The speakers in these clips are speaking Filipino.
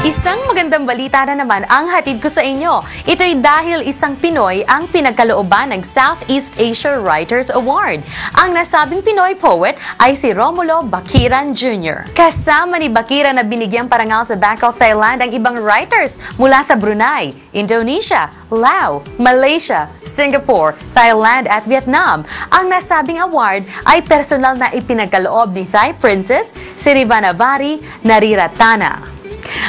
Isang magandang balita na naman ang hatid ko sa inyo. Ito'y dahil isang Pinoy ang pinagkalooban ng Southeast Asia Writers Award. Ang nasabing Pinoy poet ay si Romulo Bakiran Jr. Kasama ni Bakiran na binigyang parangal sa Bangkok, Thailand ang ibang writers mula sa Brunei, Indonesia, Laos, Malaysia, Singapore, Thailand at Vietnam. Ang nasabing award ay personal na ipinagkaloob ni Thai Princess Sirivannavari Nariratana.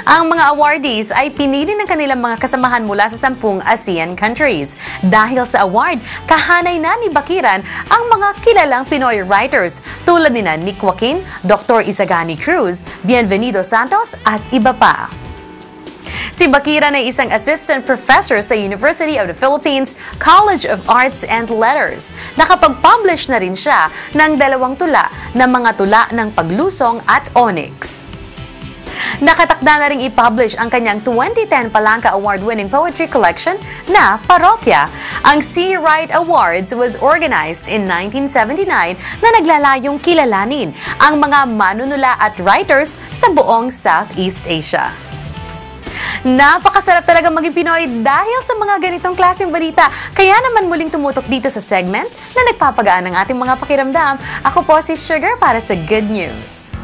Ang mga awardees ay pinili ng kanilang mga kasamahan mula sa 10 ASEAN countries. Dahil sa award, kahanay na ni Bakiran ang mga kilalang Pinoy writers tulad nina Nick Joaquin, Dr. Isagani Cruz, Bienvenido Santos at iba pa. Si Bakiran ay isang assistant professor sa University of the Philippines College of Arts and Letters. Nakapag-publish na rin siya ng 2 tula na mga tula ng paglusong at onyx. Nakatakda na ring i-publish ang kanyang 2010 Palanca Award-winning poetry collection na Parokya. Ang C. Wright Awards was organized in 1979 na naglalayong kilalanin ang mga manunula at writers sa buong Southeast Asia. Napakasarap talaga maging Pinoy dahil sa mga ganitong klaseng balita. Kaya naman muling tumutok dito sa segment na nagpapagaan ng ating mga pakiramdam. Ako po si Sugar para sa Good News.